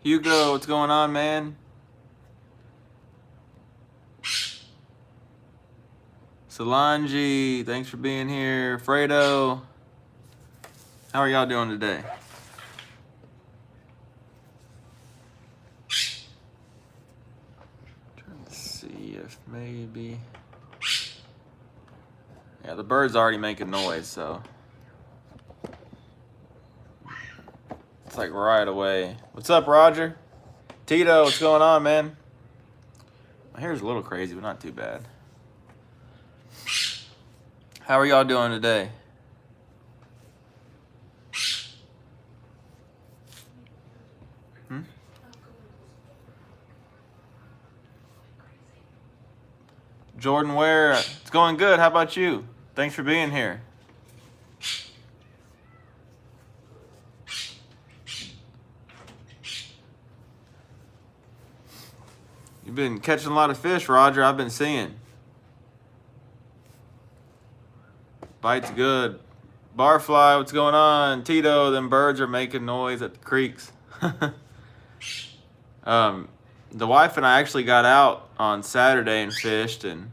Hugo, what's going on, man? Solange, thanks for being here. Fredo, how are y'all doing today? Trying to see if maybe... Yeah, the bird's already making noise, so... It's like right away. What's up, Roger? Tito, what's going on, man? My hair's a little crazy, but not too bad. How are y'all doing today? Jordan Ware, it's going good. How about you? Thanks for being here. You've been catching a lot of fish, Roger. I've been seeing. Bite's good. Barfly, what's going on? Tito, them birds are making noise at the creeks. The wife and I actually got out on Saturday and fished, and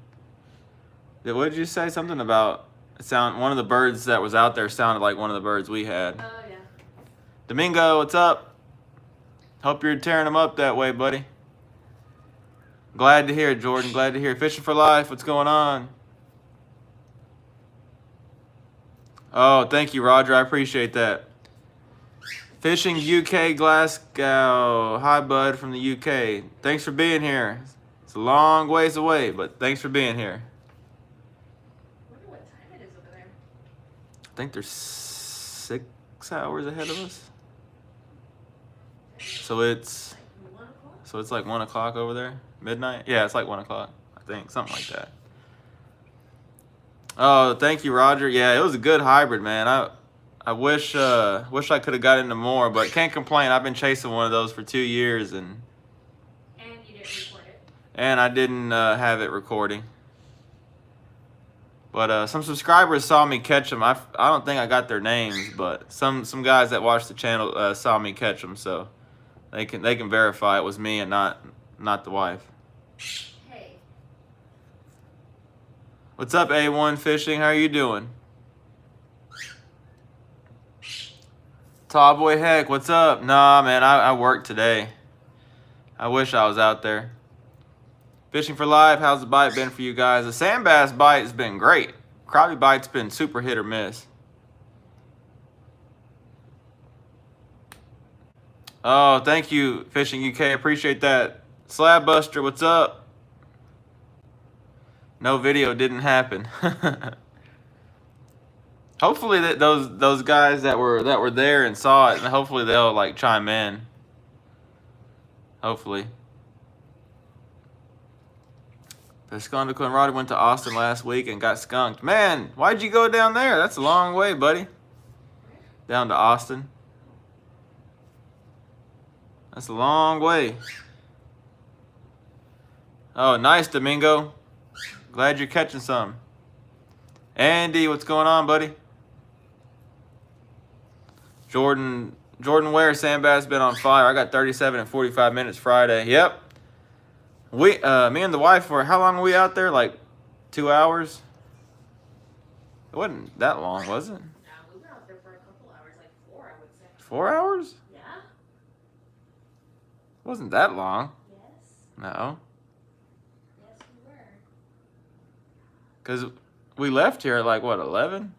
what did you say? Something about one of the birds that was out there sounded like one of the birds we had. Oh, yeah. Domingo, what's up? Hope you're tearing them up that way, buddy. Glad to hear it, Jordan. Glad to hear it. Fishing for Life, what's going on? Oh, thank you, Roger. I appreciate that. Fishing UK Glasgow. Hi, bud, from the UK. Thanks for being here. It's a long ways away, but thanks for being here. I wonder what time it is over there. I think they're 6 hours ahead of us. So it's Like 1 o'clock? so it's like 1 o'clock over there. Midnight? Yeah, it's like 1 o'clock. I think something like that. Oh, thank you, Roger. Yeah, it was a good hybrid, man. I wish I could have got into more, but can't complain. I've been chasing one of those for 2 years, and You didn't record it. and I didn't have it recording. But some subscribers saw me catch them. I don't think I got their names, but some guys that watch the channel saw me catch them, so they can verify it was me and not the wife. Hey. What's up, A1 Fishing? How are you doing? Tallboy Heck, what's up? Nah, man, I worked today. I wish I was out there. Fishing for Life, how's the bite been for you guys? The sand bass bite has been great. Crappie bite's been super hit or miss. Oh, thank you, Fishing UK. Appreciate that. Slab Buster, what's up? No video, didn't happen. Hopefully that those guys that were there and saw it, and hopefully they'll like chime in. Hopefully. Pescando Conrad went to Austin last week and got skunked. Man, why'd you go down there? That's a long way, buddy. Down to Austin. That's a long way. Oh, nice, Domingo. Glad you're catching some. Andy, what's going on, buddy? Jordan Ware, sand bass been on fire. I got 37 and 45 minutes Friday. Yep. Me and the wife were, how long were we out there? Like 2 hours? It wasn't that long, was it? No, we were out there for a couple hours, like 4, I would say. 4 hours? Yeah? It wasn't that long. Yes. No. Yes, we were. Because we left here at like, what, 11?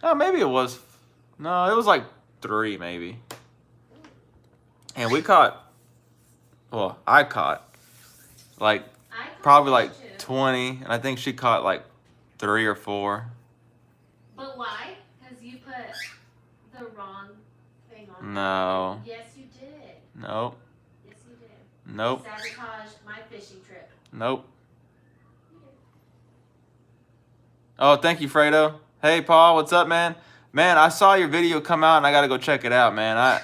Oh, maybe it was. No, it was like 3 maybe. And we caught, well, I caught like probably like 20. And I think she caught like 3 or 4. But why? Because you put the wrong thing on. No. Yes, you did. Nope. Yes, you did. Nope. You sabotaged my fishing trip. Nope. You did. Oh, thank you, Fredo. Hey, Paul, what's up, man? Man, I saw your video come out, and I got to go check it out, man.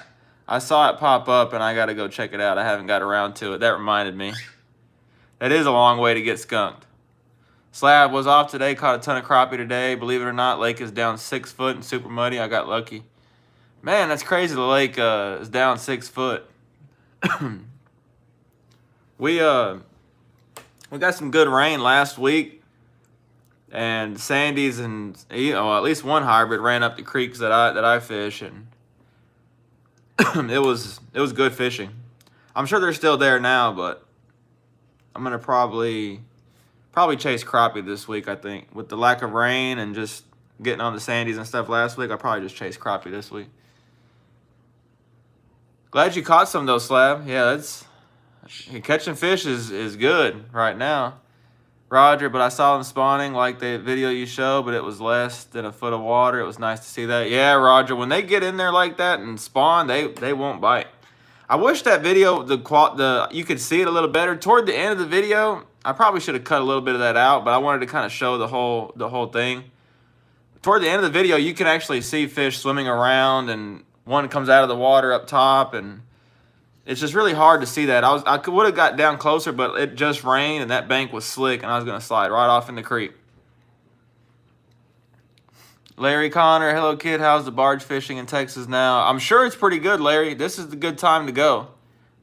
I saw it pop up, and I got to go check it out. I haven't got around to it. That reminded me. That is a long way to get skunked. Slab was off today. Caught a ton of crappie today. Believe it or not, lake is down 6 foot and super muddy. I got lucky. Man, that's crazy. The lake is down 6 foot. we got some good rain last week, and Sandy's and at least one hybrid ran up the creeks that I fish, and it was good fishing. I'm sure they're still there now, but I'm gonna probably chase crappie this week. I think with the lack of rain and just getting on the Sandies and stuff last week, I'll probably just chase crappie this week. Glad you caught some though, Slab. Yeah, catching fish is good right now, Roger. But I saw them spawning like the video you showed, but it was less than a foot of water. It was nice to see that. Yeah, Roger. When they get in there like that and spawn, they won't bite. I wish that video you could see it a little better toward the end of the video. I probably should have cut a little bit of that out, but I wanted to kind of show the whole thing. Toward the end of the video, you can actually see fish swimming around, and one comes out of the water up top, and it's just really hard to see that. I would have got down closer, but it just rained, and that bank was slick, and I was going to slide right off in the creek. Larry Connor, hello kid, how's the barge fishing in Texas now? I'm sure it's pretty good, Larry. This is the good time to go.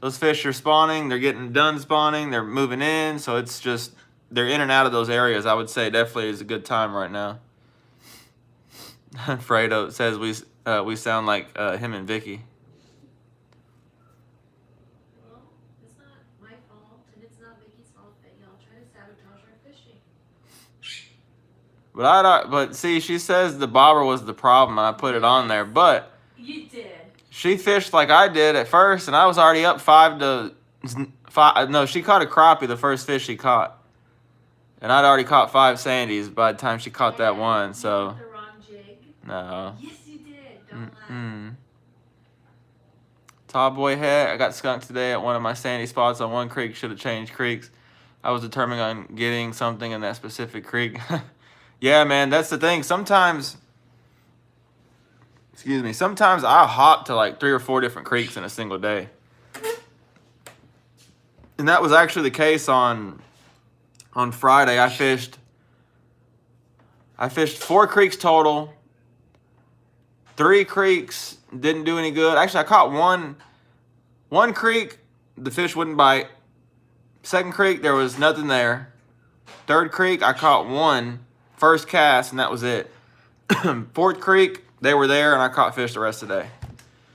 Those fish are spawning, they're getting done spawning, they're moving in, so it's just, they're in and out of those areas. I would say definitely is a good time right now. Fredo says we sound like him and Vicky. Well, it's not my fault, and it's not Vicky's fault that y'all try to sabotage our fishing. But see, she says the bobber was the problem, and I put it on there. But You did. she fished like I did at first, and I was already up 5 to 5. No, she caught a crappie the first fish she caught, and I'd already caught 5 sandies by the time she caught that one. So You got the wrong jig. no. Yes, you did. Don't lie. Tall boy head. I got skunked today at one of my sandy spots on one creek. Should have changed creeks. I was determined on getting something in that specific creek. Yeah, man, that's the thing. Sometimes I'll hop to like 3 or 4 different creeks in a single day. And that was actually the case on Friday. I fished 4 creeks total. 3 creeks didn't do any good. Actually, I caught one creek, the fish wouldn't bite. Second creek, there was nothing there. Third creek, I caught one first cast, and that was it. Fourth creek, they were there, and I caught fish the rest of the day.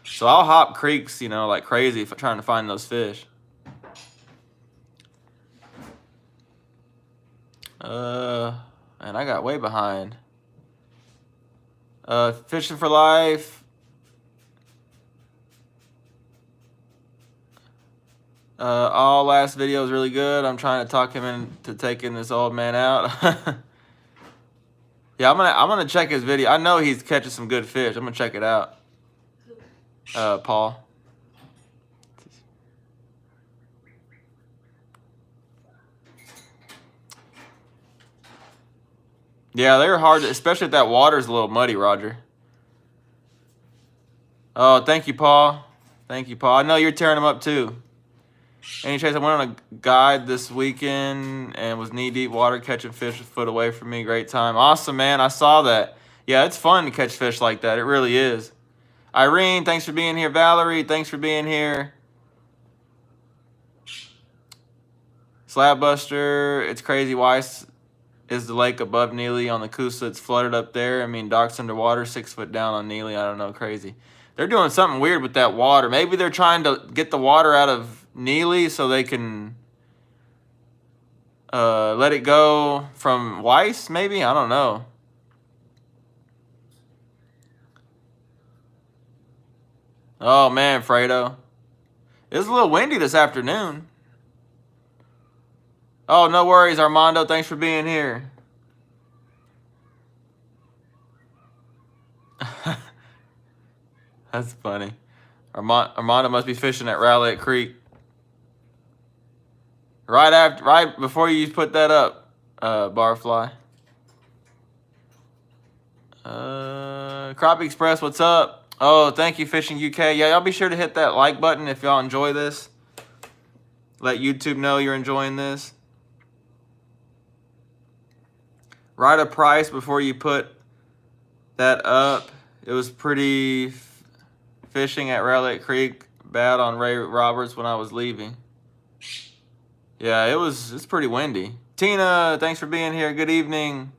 So I'll hop creeks, like crazy trying to find those fish. And I got way behind. Fishing for life. All last video was really good. I'm trying to talk him into taking this old man out. Yeah, I'm gonna check his video. I know he's catching some good fish. I'm gonna check it out. Paul. Yeah, they're hard, especially if that water's a little muddy, Roger. Oh, thank you, Paul. Thank you, Paul. I know you're tearing them up too. Any chance I went on a guide this weekend and was knee-deep water catching fish a foot away from me. Great time. Awesome, man. I saw that. Yeah, it's fun to catch fish like that. It really is. Irene, thanks for being here. Valerie, thanks for being here. Slabbuster, it's crazy. Why is the lake above Neely on the Coosa? It's flooded up there. I mean, dock's underwater, 6 foot down on Neely. I don't know, crazy. They're doing something weird with that water. Maybe they're trying to get the water out of Neely so they can let it go from Weiss, maybe? I don't know. Oh, man, Fredo. It was a little windy this afternoon. Oh, no worries, Armando. Thanks for being here. That's funny. Armando must be fishing at Rowlett Creek. Right before you put that up, Barfly. Crappie Express, what's up? Oh, thank you, Fishing UK. Yeah, y'all be sure to hit that like button if y'all enjoy this. Let YouTube know you're enjoying this. Write a price before you put that up. It was pretty fishing at Rowlett Creek. Bad on Ray Roberts when I was leaving. Yeah, it's pretty windy. Tina, thanks for being here. Good evening.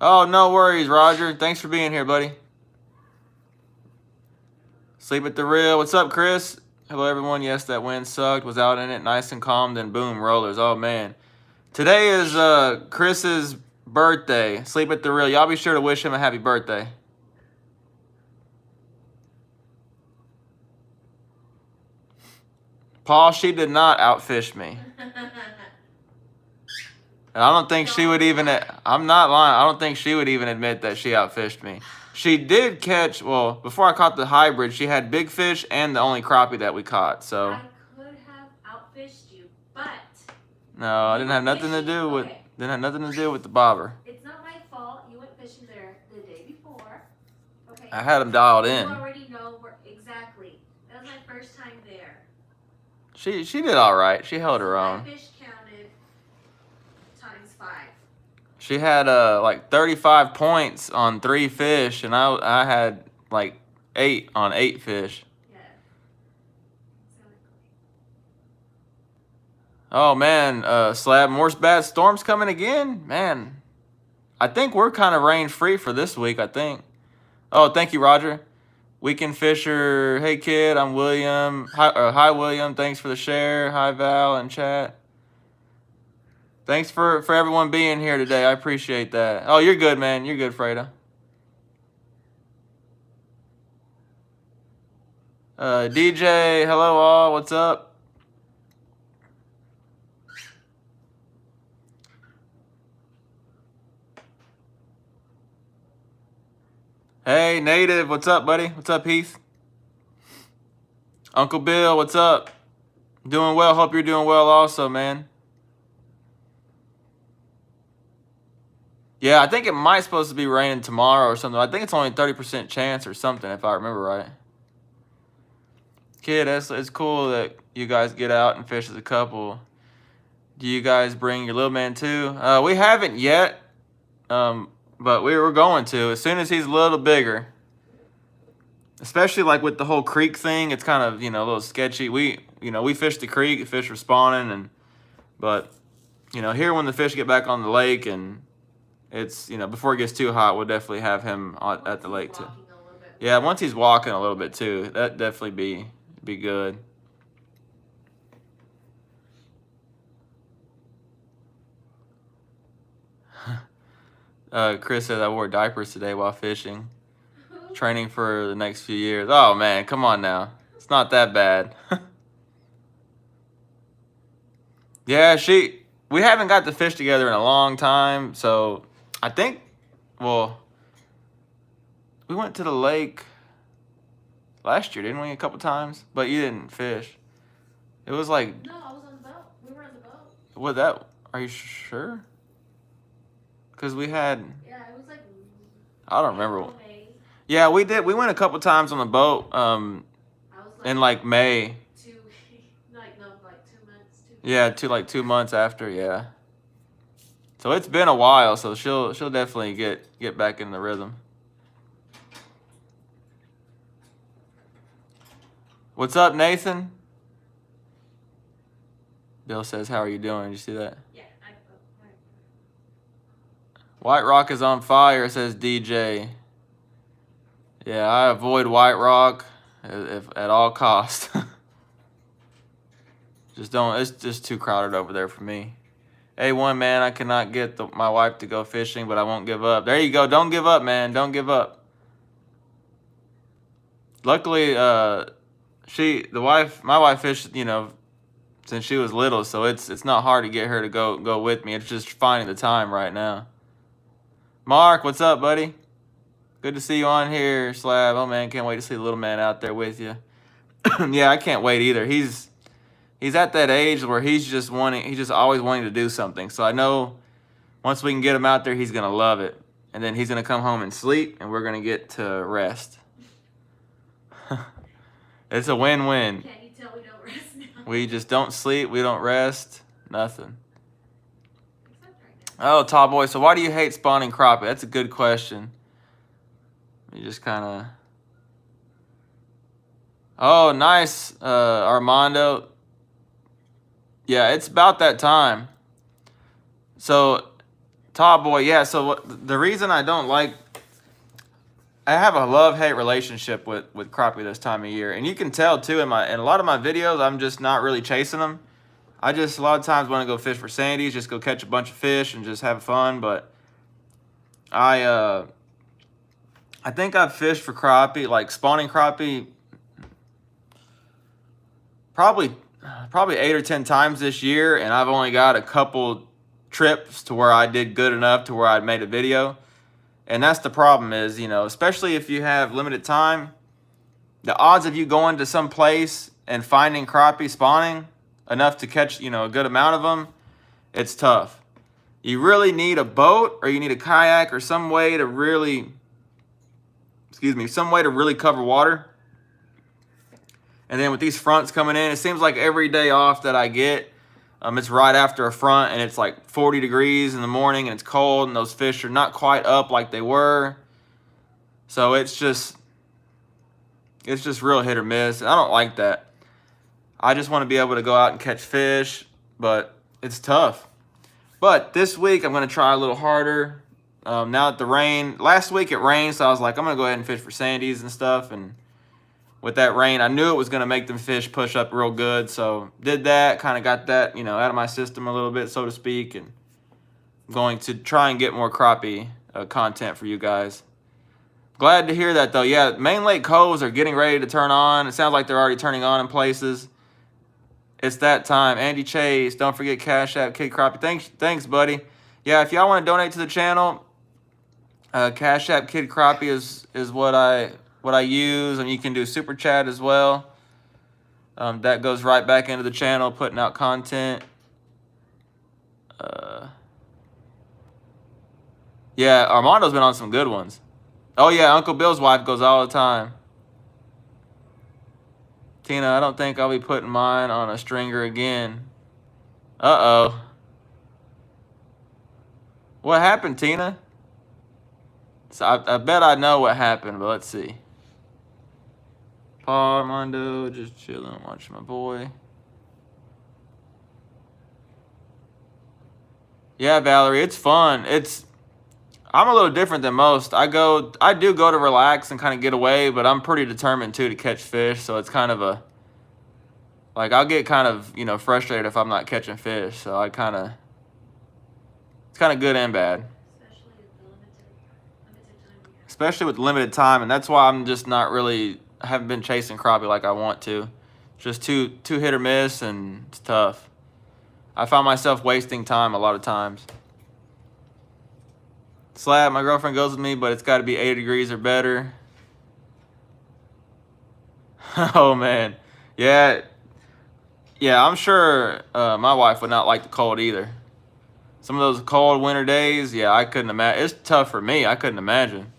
Oh, no worries, Roger. Thanks for being here, buddy. Sleep at the Real. What's up, Chris? Hello, everyone. Yes, that wind sucked. Was out in it, nice and calm. Then boom, rollers. Oh man. Today is Chris's birthday. Sleep at the Real. Y'all be sure to wish him a happy birthday. Paul, she did not outfish me. And I don't think she would even, I'm not lying, I don't think she would even admit that she outfished me. She did catch, well, before I caught the hybrid, she had big fish and the only crappie that we caught, so. I could have outfished you, but. No, I didn't have nothing to do with, didn't have nothing to do with the bobber. It's not my fault. You went fishing there the day before. Okay. I had him dialed in. You already know where, exactly. That was my first time there. She did all right. She held her own. My fish counted ×5. She had like 35 points on 3 fish, and I had like 8 on 8 fish. Yeah. Exactly. Oh man, Slab, more bad storms coming again? Man, I think we're kind of range free for this week, I think. Oh, thank you, Roger. Weekend Fisher, hey kid, I'm William. Hi William, thanks for the share. Hi Val and chat. Thanks for everyone being here today. I appreciate that. Oh, you're good, man. You're good, Freda. DJ, hello all. What's up? Hey, Native. What's up, buddy? What's up, Heath? Uncle Bill, what's up? Doing well. Hope you're doing well also, man. Yeah, I think it might supposed to be raining tomorrow or something. I think it's only 30% chance or something, if I remember right. Kid, it's cool that you guys get out and fish as a couple. Do you guys bring your little man too? We haven't yet, but we were going to as soon as he's a little bigger. Especially like with the whole creek thing, it's kind of, a little sketchy. We fish the creek, the fish are spawning, but here when the fish get back on the lake and it's, before it gets too hot, we'll definitely have him at the lake too. Yeah, once he's walking a little bit too, that'd definitely be good. Chris says I wore diapers today while fishing. Training for the next few years. Oh man, come on now. It's not that bad. Yeah, we haven't got to fish together in a long time, so I think, well, we went to the lake last year, didn't we? A couple times, but you didn't fish. It was like. No, I was on the boat. We were on the boat. What that? Are you sure? Because we had. Yeah, it was like. I don't remember. Yeah, we did. We went a couple times on the boat. I was in like May. 2 months. Yeah, 2 months after. Yeah. So it's been a while. So she'll definitely get back in the rhythm. What's up, Nathan? Bill says, "How are you doing?" Did you see that? Yeah. White Rock is on fire, says DJ. Yeah, I avoid White Rock at all costs. It's just too crowded over there for me. A1, man, I cannot get my wife to go fishing, but I won't give up. There you go. Don't give up, man. Don't give up. Luckily, my wife fished, since she was little, so it's not hard to get her to go with me. It's just finding the time right now. Mark, what's up, buddy? Good to see you on here, Slab. Oh man, can't wait to see the little man out there with you. Yeah, I can't wait either. He's at that age where he's just always wanting to do something. So I know once we can get him out there, he's gonna love it. And then he's gonna come home and sleep, and we're gonna get to rest. It's a win-win. Can't you tell we don't rest now? We just don't sleep, we don't rest, nothing. Oh, tall boy. So why do you hate spawning crappie? That's a good question. You just kind of. Oh, nice, Armando. Yeah, it's about that time. So, Top Boy, yeah. So the reason I don't like, I have a love-hate relationship with crappie this time of year, and you can tell too in a lot of my videos. I'm just not really chasing them. I just a lot of times want to go fish for sandies, just go catch a bunch of fish and just have fun. But I think I've fished for crappie, like spawning crappie, probably 8 or 10 times this year, and I've only got a couple trips to where I did good enough to where I'd made a video. And that's the problem is, you know, especially if you have limited time, the odds of you going to some place and finding crappie spawning enough to catch, you know, a good amount of them, it's tough. You really need a boat or you need a kayak or some way to really, some way to really cover water. And then with these fronts coming in, it seems like every day off that I get, it's right after a front and it's like 40 degrees in the morning and it's cold and those fish are not quite up like they were. So it's just real hit or miss. I don't like that. I just want to be able to go out and catch fish, but it's tough. But this week I'm going to try a little harder. Now that the rain, last week it rained, so I was like, I'm going to go ahead and fish for sandies and stuff. And with that rain, I knew it was going to make them fish push up real good. So did that, kind of got that, you know, out of my system a little bit, so to speak. And I'm going to try and get more crappie content for you guys. Glad to hear that, though. Yeah, main lake coves are getting ready to turn on. It sounds like they're already turning on in places. It's that time. Andy Chase, don't forget Cash App Kid Crappie. Thanks, buddy. Yeah, if y'all want to donate to the channel, Cash App Kid Crappie is what I use, and you can do super chat as well. That goes right back into the channel, putting out content. Yeah, Armando's been on some good ones. Oh yeah, Uncle Bill's wife goes all the time. Tina, I don't think I'll be putting mine on a stringer again. Uh-oh. What happened, Tina? So I bet I know what happened, but let's see. Paul Armando, just chilling, watching my boy. Yeah, Valerie, it's fun. I'm a little different than most. I do go to relax and kind of get away, but I'm pretty determined too to catch fish. So it's kind of like I'll get kind of, you know, frustrated if I'm not catching fish. So it's kind of good and bad. Especially with limited time, and that's why I'm just not really, I haven't been chasing crappie like I want to. Just too hit or miss, and it's tough. I find myself wasting time a lot of times. Slab, my girlfriend goes with me, but it's got to be 80 degrees or better. Oh, man. Yeah, I'm sure my wife would not like the cold either. Some of those cold winter days, yeah, I couldn't imagine. It's tough for me. I couldn't imagine.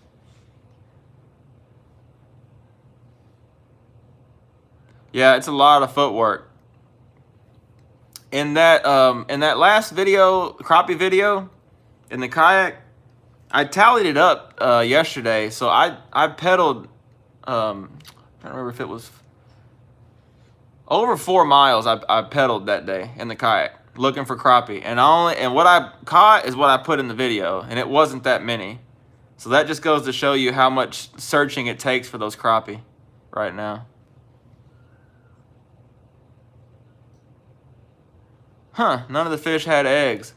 Yeah, it's a lot of footwork. In that last video, crappie video, in the kayak, I tallied it up yesterday. So I pedaled, I don't remember if it was over 4 miles. I pedaled that day in the kayak looking for crappie, and what I caught is what I put in the video, and it wasn't that many. So that just goes to show you how much searching it takes for those crappie right now. Huh, none of the fish had eggs.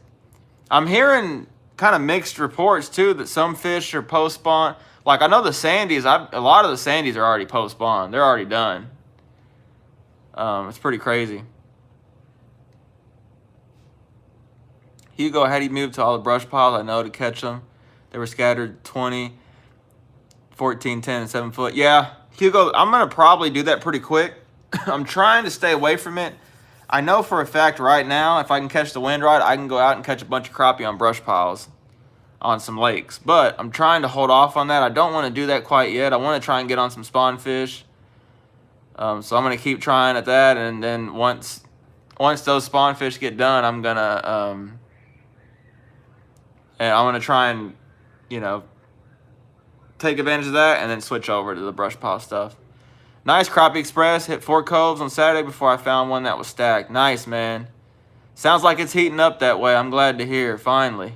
I'm hearing kind of mixed reports too, that some fish are post-spawn. Like I know the sandies, a lot of the sandies are already post-spawn. They're already done. It's pretty crazy. Hugo, how do you move to all the brush piles? I know to catch them. They were scattered 20, 14, 10, and 7 foot. Yeah, Hugo, I'm going to probably do that pretty quick. I'm trying to stay away from it. I know for a fact right now, if I can catch the wind right, I can go out and catch a bunch of crappie on brush piles on some lakes. But I'm trying to hold off on that. I don't want to do that quite yet. I want to try and get on some spawn fish. So I'm going to keep trying at that. And then once those spawn fish get done, I'm going to try and, you know, take advantage of that and then switch over to the brush pile stuff. Nice, Crappie Express. Hit 4 coves on Saturday before I found one that was stacked. Nice, man. Sounds like it's heating up that way. I'm glad to hear, finally.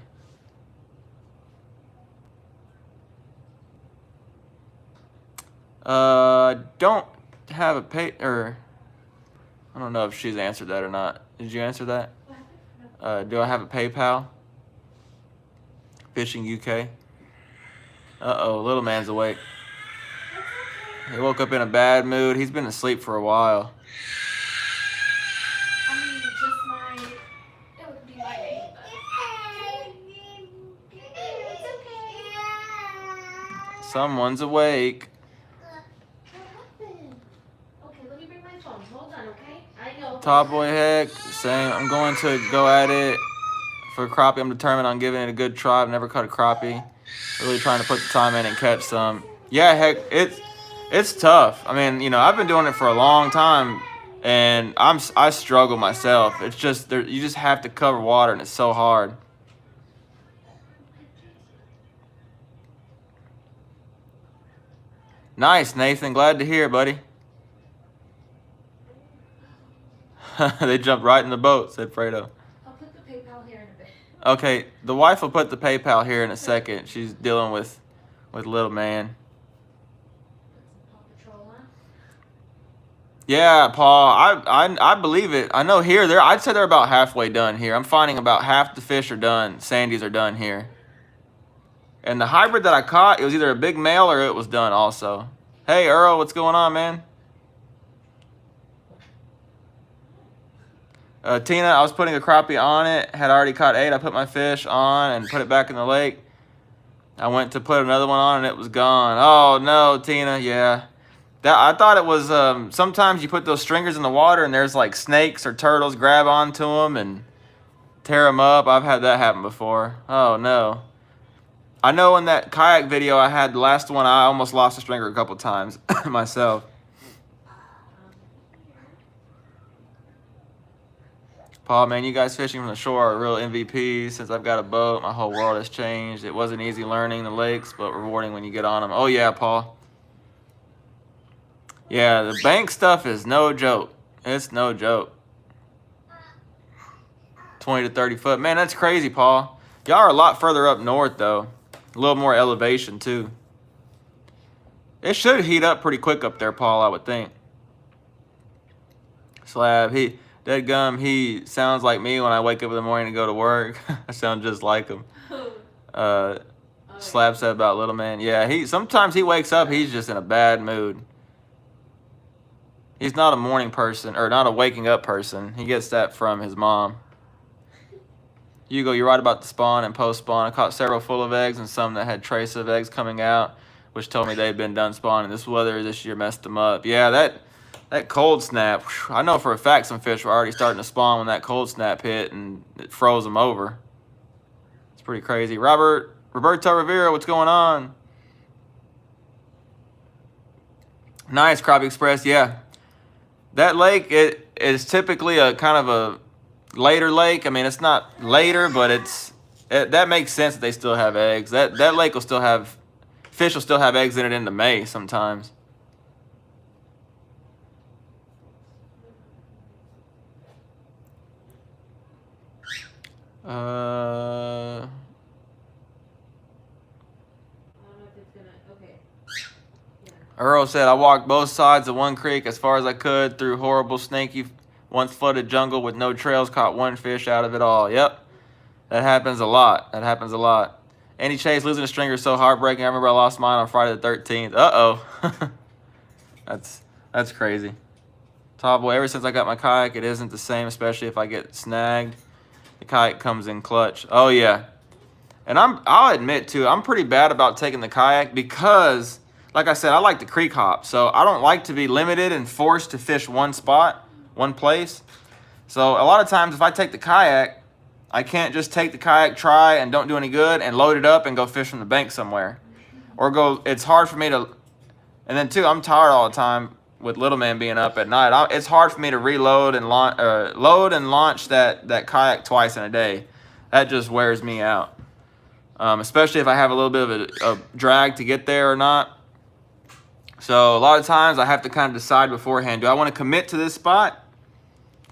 Don't have a I don't know if she's answered that or not. Did you answer that? Do I have a PayPal? Fishing UK. Uh-oh, little man's awake. He woke up in a bad mood. He's been asleep for a while. I mean, it would be my name, but it's okay. Someone's awake. What happened? Okay, let me bring my phone. Hold on, okay? I know. Top Boy Heck saying, I'm going to go at it for crappie. I'm determined on giving it a good try. I've never caught a crappie. Really trying to put the time in and catch some. Yeah, heck, it's tough. I mean, you know, I've been doing it for a long time, and I struggle myself. It's just you just have to cover water, and it's so hard. Nice, Nathan. Glad to hear, buddy. They jumped right in the boat, said Fredo. I'll put the PayPal here in a bit. Okay, the wife will put the PayPal here in a second. She's dealing with little man. Put some Paw Patrol on. Yeah, Paul, I believe it. I know here I'd say they're about halfway done here. I'm finding about half the fish are done. Sandies are done here. And the hybrid that I caught, it was either a big male or it was done also. Hey, Earl, what's going on, man? Tina, I was putting a crappie on it. Had already caught 8. I put my fish on and put it back in the lake. I went to put another one on and it was gone. Oh, no, Tina, yeah. I thought it was, sometimes you put those stringers in the water and there's like snakes or turtles grab onto them and tear them up. I've had that happen before. Oh, no. I know in that kayak video I had, the last one, I almost lost a stringer a couple times myself. Paul, man, you guys fishing from the shore are real MVPs. Since I've got a boat, my whole world has changed. It wasn't easy learning the lakes, but rewarding when you get on them. Oh, yeah, Paul. Yeah, the bank stuff is no joke. It's no joke. 20 to 30 foot. Man, that's crazy, Paul. Y'all are a lot further up north, though. A little more elevation, too. It should heat up pretty quick up there, Paul, I would think. Slab, Deadgum, he sounds like me when I wake up in the morning to go to work. I sound just like him. Slab said about little man. Yeah, sometimes he wakes up, he's just in a bad mood. He's not a morning person, or not a waking up person. He gets that from his mom. Hugo, you're right about the spawn and post-spawn. I caught several full of eggs and some that had trace of eggs coming out, which told me they'd been done spawning. This weather this year messed them up. Yeah, that cold snap, I know for a fact some fish were already starting to spawn when that cold snap hit and it froze them over. It's pretty crazy. Roberto Rivera, what's going on? Nice, Crappie Express, yeah. That lake, it is typically a kind of a later lake. I mean, it's not later, but that makes sense that they still have eggs. That lake will still have, fish will still have eggs in it into May sometimes. Earl said, I walked both sides of one creek as far as I could through horrible, snaky, once flooded jungle with no trails, caught one fish out of it all. Yep, that happens a lot. That happens a lot. Andy Chase losing a stringer is so heartbreaking. I remember I lost mine on Friday the 13th. Uh-oh. That's crazy. Top Boy, ever since I got my kayak, it isn't the same, especially if I get snagged. The kayak comes in clutch. Oh, yeah. And I'll admit, too, I'm pretty bad about taking the kayak because, like I said, I like to creek hop. So I don't like to be limited and forced to fish one spot, one place. So a lot of times if I take the kayak, I can't just take the kayak, try, and don't do any good, and load it up and go fish from the bank somewhere. Or it's hard for me to, and then, too, I'm tired all the time with little man being up at night. It's hard for me to reload and load and launch that kayak twice in a day. That just wears me out. Especially if I have a little bit of a drag to get there or not. So a lot of times I have to kind of decide beforehand, do I want to commit to this spot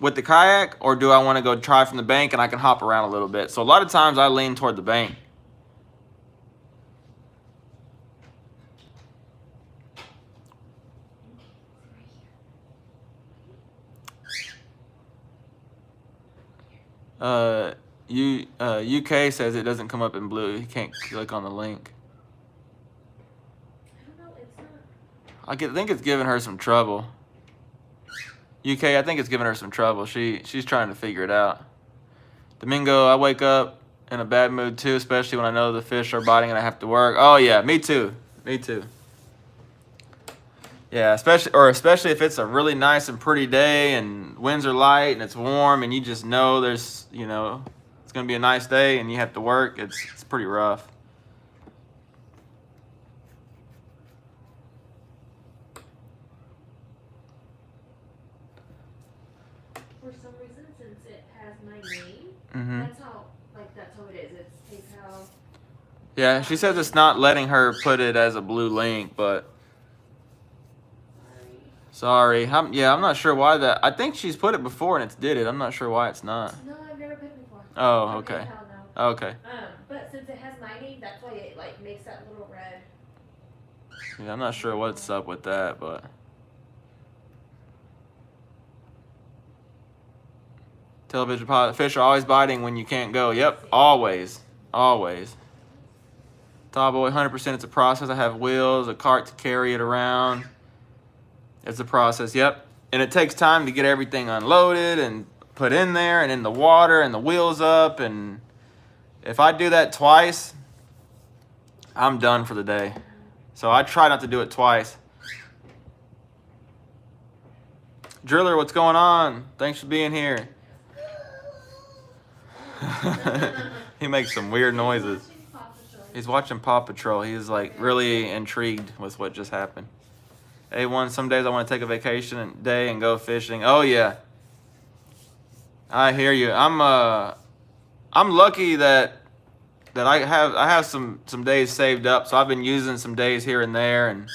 with the kayak, or do I want to go try from the bank and I can hop around a little bit? So a lot of times I lean toward the bank. UK says it doesn't come up in blue. You can't click on the link. I don't know, it's not. I think it's giving her some trouble. UK, I think it's giving her some trouble. She's trying to figure it out. Domingo, I wake up in a bad mood too, especially when I know the fish are biting and I have to work. Oh yeah, me too. Me too. Yeah, especially if it's a really nice and pretty day and winds are light and it's warm and you just know there's, you know, it's gonna be a nice day and you have to work. It's pretty rough. For some reason, since it has my name, Mm-hmm. that's how it is. It's PayPal. Yeah, she says it's not letting her put it as a blue link, but sorry. I'm not sure why that. I think she's put it before and it's did it. I'm not sure why it's not. No, I've never put it before. Oh, On okay. PayPal now. Okay. But since it has my name, that's why it like makes that little red. Yeah, I'm not sure what's up with that, but television pilot fish are always biting when you can't go. Yep, always, always. Tall boy, 100%. It's a process. I have wheels, a cart to carry it around. It's a process. Yep, and it takes time to get everything unloaded and put in there and in the water and the wheels up. And if I do that twice, I'm done for the day. So I try not to do it twice. Driller, what's going on? Thanks for being here. He makes some weird noises. He's watching Paw Patrol. He's like really intrigued with what just happened. A1, some days I want to take a vacation day and go fishing. Oh yeah. I hear you. I'm lucky that I have some days saved up, so I've been using some days here and there, and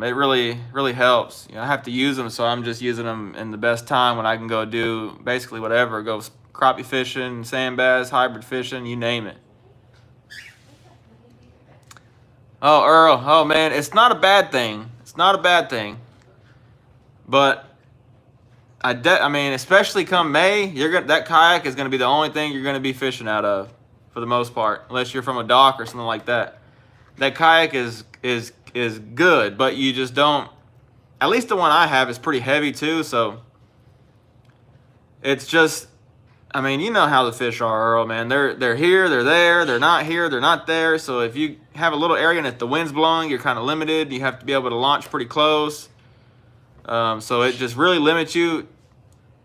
it really helps. You know, I have to use them, so I'm just using them in the best time when I can go do basically whatever. Go crappie fishing, sand bass, hybrid fishing, you name it. Oh, Earl. Oh man, it's not a bad thing. It's not a bad thing. But I mean, especially come May, that kayak is gonna be the only thing you're gonna be fishing out of, for the most part, unless you're from a dock or something like that. That kayak is good, but you just don't. At least the one I have is pretty heavy too, so it's just. I mean, you know how the fish are, Earl, man. They're here, they're there, they're not here, they're not there. So if you have a little area and if the wind's blowing, you're kind of limited. You have to be able to launch pretty close. So it just really limits you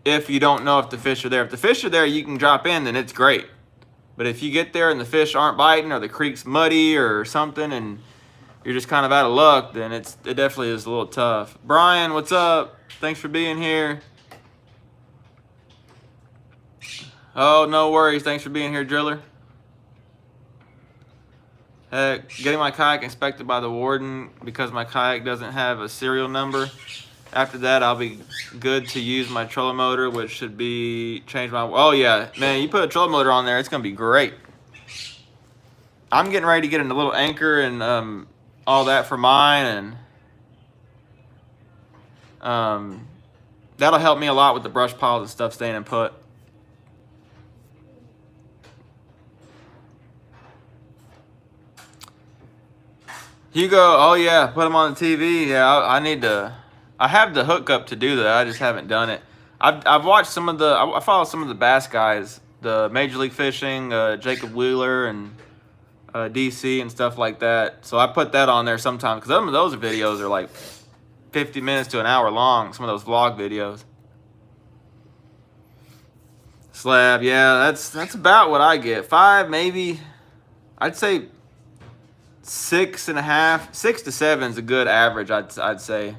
if you don't know if the fish are there. If the fish are there, you can drop in, then it's great. But if you get there and the fish aren't biting or the creek's muddy or something and you're just kind of out of luck, then it definitely is a little tough. Brian, what's up? Thanks for being here. Oh, no worries. Thanks for being here, Driller. Heck, getting my kayak inspected by the warden because my kayak doesn't have a serial number. After that, I'll be good to use my trolling motor, which should be change my. Oh yeah, man, you put a trolling motor on there, it's gonna be great. I'm getting ready to get a little anchor and all that for mine, and that'll help me a lot with the brush piles and stuff staying in put. Hugo, oh yeah, put them on the TV. Yeah, I have the hookup to do that. I just haven't done it. I've watched I follow some of the bass guys, the Major League Fishing, Jacob Wheeler and DC and stuff like that. So I put that on there sometimes because some of those videos are like 50 minutes to an hour long. Some of those vlog videos. Slab, yeah, that's about what I get. 5 maybe. I'd say 6.5, 6 to 7 is a good average. I'd say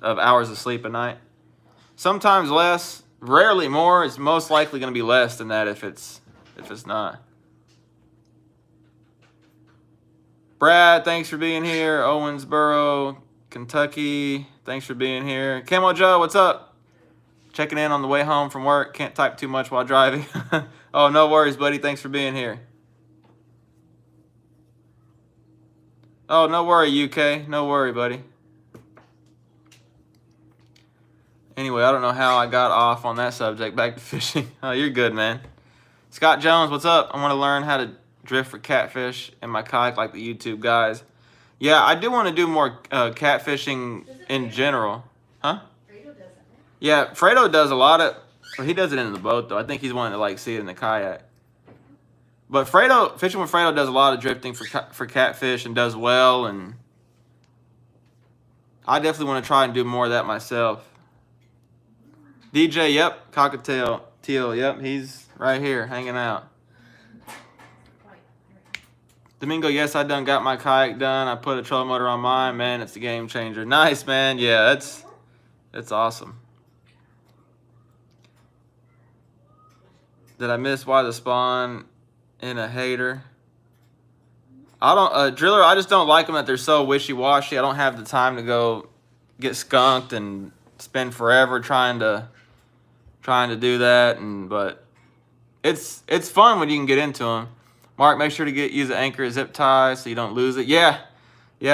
of hours of sleep a night. Sometimes less, rarely more. It's most likely going to be less than that if it's not. Brad, thanks for being here. Owensboro, Kentucky, thanks for being here. Camo Joe, what's up? Checking in on the way home from work. Can't type too much while driving. Oh, no worries, buddy. Thanks for being here. Oh, no worry, UK. No worry, buddy. Anyway, I don't know how I got off on that subject. Back to fishing. Oh, you're good, man. Scott Jones, what's up? I want to learn how to drift for catfish in my kayak like the YouTube guys. Yeah, I do want to do more catfishing in general. Huh? Fredo does it. Yeah, Fredo does a lot of... Well, he does it in the boat, though. I think he's wanting to, like, see it in the kayak. But Fredo, fishing with Fredo does a lot of drifting for catfish and does well. And I definitely want to try and do more of that myself. DJ, yep. Cockatiel, Teal, yep. He's right here hanging out. Domingo, yes, I done got my kayak done. I put a trolling motor on mine. Man, it's a game changer. Nice, man. Yeah, that's awesome. Did I miss why the spawn in a hater? I don't, Driller, I just don't like them that they're so wishy-washy. I don't have the time to go get skunked and spend forever trying to do that. But it's fun when you can get into them. Mark, make sure to use an anchor zip tie so you don't lose it. Yeah,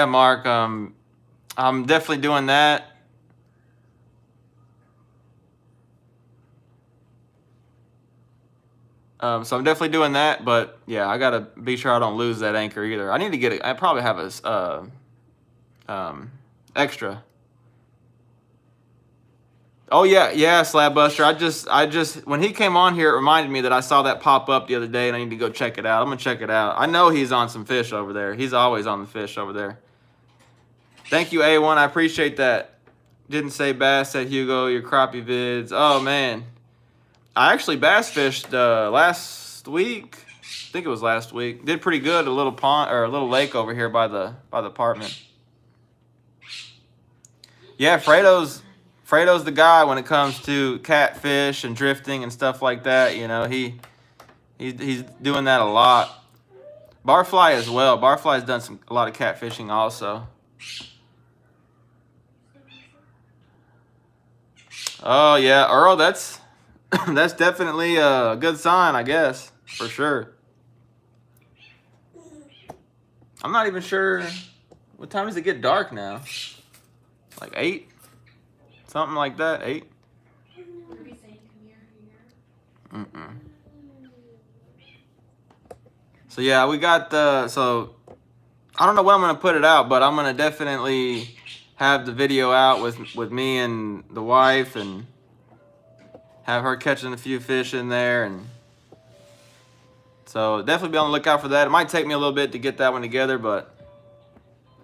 Mark. I'm definitely doing that. So I'm definitely doing that, but yeah, I gotta be sure I don't lose that anchor either. I need to get it. I probably have a extra. Oh yeah, Slab Buster. I just when he came on here, it reminded me that I saw that pop up the other day, and I need to go check it out. I'm gonna check it out. I know he's on some fish over there. He's always on the fish over there. Thank you, A1. I appreciate that. Didn't say bass, said Hugo. Your crappie vids. Oh man, I actually bass fished last week. I think it was last week. Did pretty good. A little pond or a little lake over here by the apartment. Yeah, Fredo's the guy when it comes to catfish and drifting and stuff like that. You know, he's doing that a lot. Barfly as well. Barfly's done a lot of catfishing also. Oh yeah, Earl, that's definitely a good sign, I guess, for sure. I'm not even sure what time does it get dark now. Like 8? Something like that, 8? So yeah, we got so I don't know when I'm gonna put it out, but I'm gonna definitely have the video out with me and the wife and have her catching a few fish in there, and so definitely be on the lookout for that. It might take me a little bit to get that one together, but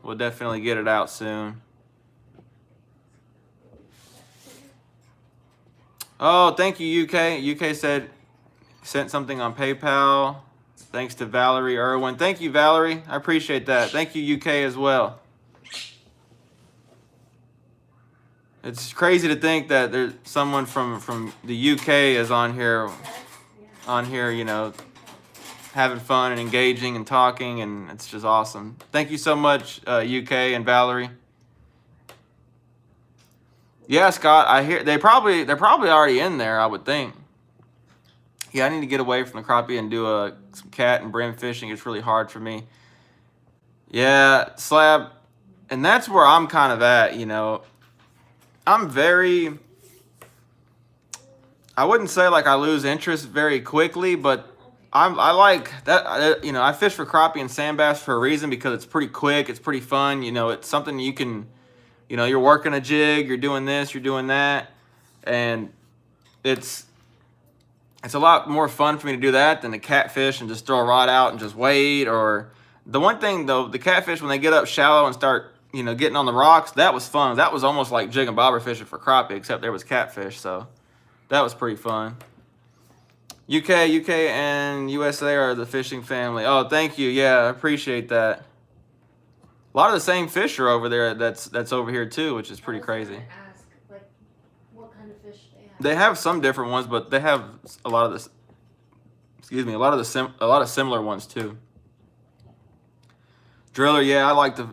we'll definitely get it out soon. Oh, thank you, UK. UK sent something on PayPal. Thanks to Valerie Irwin. Thank you, Valerie. I appreciate that. Thank you, UK, as well. It's crazy to think that there's someone from the UK is on here, you know, having fun and engaging and talking, and it's just awesome. Thank you so much, UK and Valerie. Yeah, Scott, I hear they're probably already in there, I would think. Yeah, I need to get away from the crappie and do some cat and brim fishing. It's really hard for me. Yeah, Slab, and that's where I'm kind of at, you know. I'm very, I wouldn't say like I lose interest very quickly, but I like that, you know, I fish for crappie and sand bass for a reason, because it's pretty quick, it's pretty fun, you know, it's something you can, you know, you're working a jig, you're doing this, you're doing that, and it's a lot more fun for me to do that than to catfish and just throw a rod out and just wait. Or the one thing though, the catfish, when they get up shallow and start, you know, getting on the rocks, that was fun. That was almost like jig and bobber fishing for crappie, except there was catfish, so that was pretty fun. UK and USA are the fishing family. Oh, thank you. Yeah, I appreciate that. A lot of the same fish are over there that's over here too, which is pretty crazy. Ask, like, what kind of fish they have. They have some different ones, but they have a lot of this. Excuse me, a lot of similar ones too. Driller, yeah, I'd like to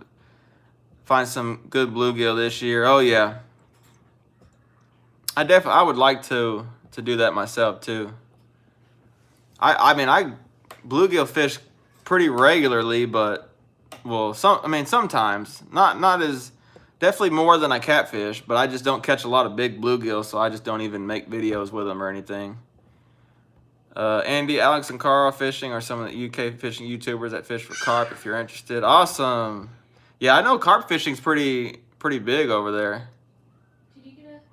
find some good bluegill this year. Oh yeah. I would like to do that myself too. I mean I bluegill fish pretty regularly, but well sometimes. Not as definitely more than I catfish, but I just don't catch a lot of big bluegill, so I just don't even make videos with them or anything. Andy, Alex, and Carl fishing are some of the UK fishing YouTubers that fish for carp if you're interested. Awesome. Yeah, I know carp fishing's pretty big over there. Did you get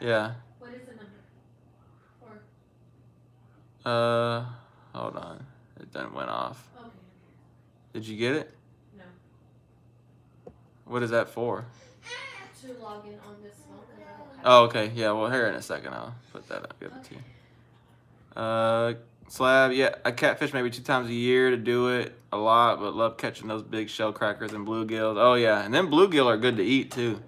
a? Yeah. What is the number? Hold on. It done went off. Okay. Did you get it? No. What is that for? To log in on this phone. Oh, okay. Yeah, well, here in a second I'll put that up. Give it to you. Slab, yeah, I catfish maybe 2 times a year to do it a lot, but love catching those big shell crackers and bluegills. Oh, yeah, and then bluegill are good to eat, too.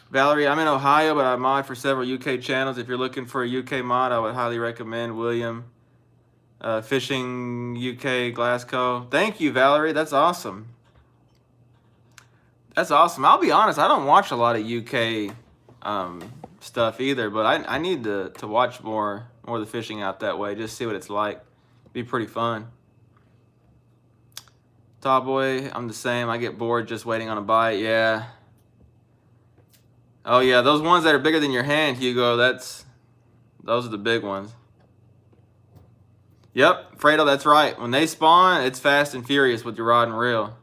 Valerie, I'm in Ohio, but I mod for several UK channels. If you're looking for a UK mod, I would highly recommend William Fishing UK Glasgow. Thank you, Valerie. That's awesome. That's awesome. I'll be honest, I don't watch a lot of UK stuff either, but I need to watch more of the fishing out that way, just see what it's like. Be pretty fun. Top boy, I'm the same. I get bored just waiting on a bite. Yeah. Oh yeah, those ones that are bigger than your hand, Hugo, those are the big ones. Yep, Fredo, that's right. When they spawn, it's fast and furious with your rod and reel.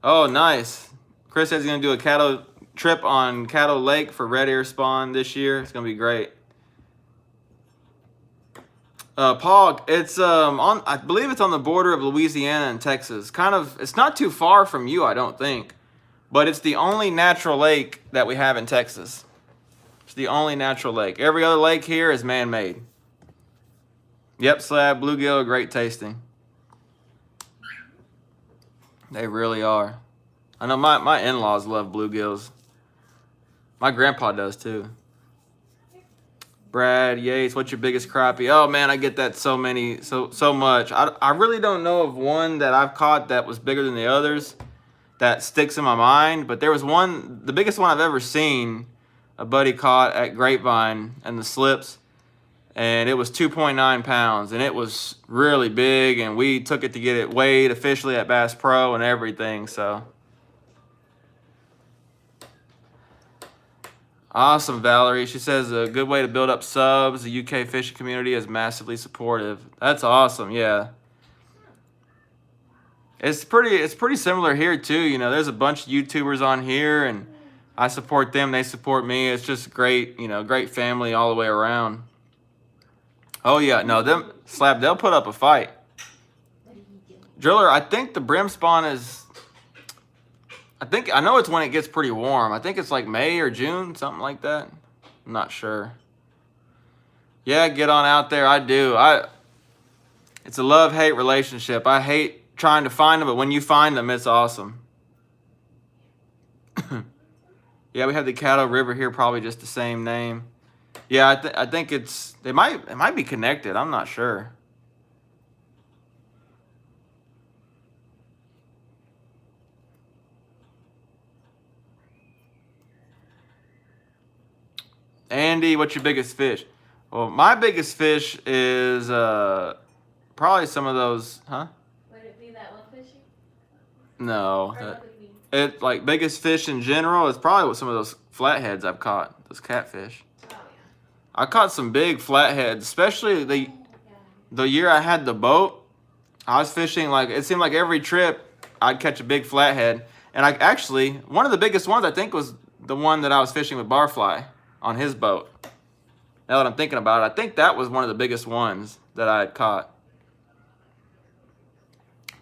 Oh, nice. Chris says he's going to do a Caddo trip on Caddo Lake for red ear spawn this year. It's going to be great. Paul, it's I believe it's on the border of Louisiana and Texas. It's not too far from you, I don't think. But it's the only natural lake that we have in Texas. It's the only natural lake. Every other lake here is man-made. Yep, slab, bluegill are great tasting. They really are. I know my in-laws love bluegills. My grandpa does too. Brad Yates, what's your biggest crappie? Oh man, I get that so much. I really don't know of one that I've caught that was bigger than the others that sticks in my mind, but there was one, the biggest one I've ever seen, a buddy caught at Grapevine and the slips, and it was 2.9 pounds, and it was really big, and we took it to get it weighed officially at Bass Pro and everything, so. Awesome, Valerie. She says a good way to build up subs. The UK fishing community is massively supportive. That's awesome, yeah. It's pretty similar here too. You know, there's a bunch of YouTubers on here, and I support them. They support me. It's just great, you know, great family all the way around. Oh yeah, no, they'll put up a fight. Driller, I think the brim spawn is. I know it's when it gets pretty warm. I think it's like May or June, something like that. I'm not sure. Yeah, get on out there. I do. It's a love-hate relationship. I hate trying to find them, but when you find them, it's awesome. Yeah, we have the Caddo River here, probably just the same name. Yeah, I think it might be connected. I'm not sure. Andy, what's your biggest fish? Well, my biggest fish is probably some of those, huh? Would it be that one fishing? No. Or what would it be? It like biggest fish in general is probably with some of those flatheads I've caught, those catfish. Oh yeah. I caught some big flatheads, especially the year I had the boat. I was fishing, like it seemed like every trip I'd catch a big flathead, and one of the biggest ones I think was the one that I was fishing with Barfly on his boat. Now that I'm thinking about it, I think that was one of the biggest ones that I had caught.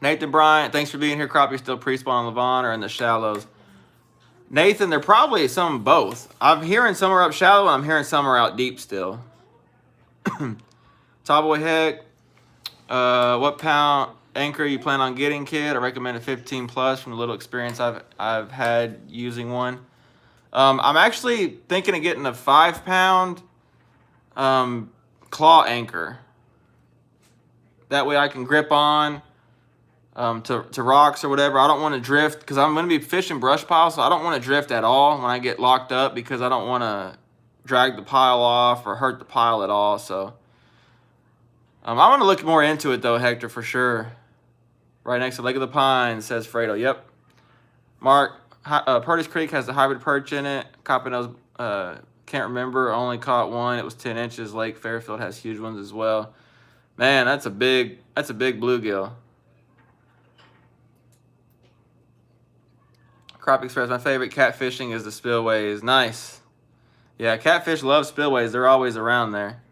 Nathan Bryant, thanks for being here. Crappie still pre-spawn on Levant or in the shallows. Nathan, they're probably some both. I'm hearing some are up shallow, and I'm hearing some are out deep still. Tallboy Heck, what pound anchor you plan on getting, kid? I recommend a 15 plus from the little experience I've had using one. I'm actually thinking of getting a 5-pound claw anchor. That way I can grip on to rocks or whatever. I don't want to drift because I'm going to be fishing brush piles, so I don't want to drift at all when I get locked up because I don't want to drag the pile off or hurt the pile at all. So I want to look more into it though, Hector, for sure. Right next to Lake of the Pines, says Fredo. Yep. Mark, Purdy's Creek has a hybrid perch in it. Coppino's, can't remember. Only caught one. It was 10 inches. Lake Fairfield has huge ones as well. Man, that's a big bluegill. Crappie Express, my favorite catfishing is the spillways. Nice. Yeah, catfish love spillways. They're always around there.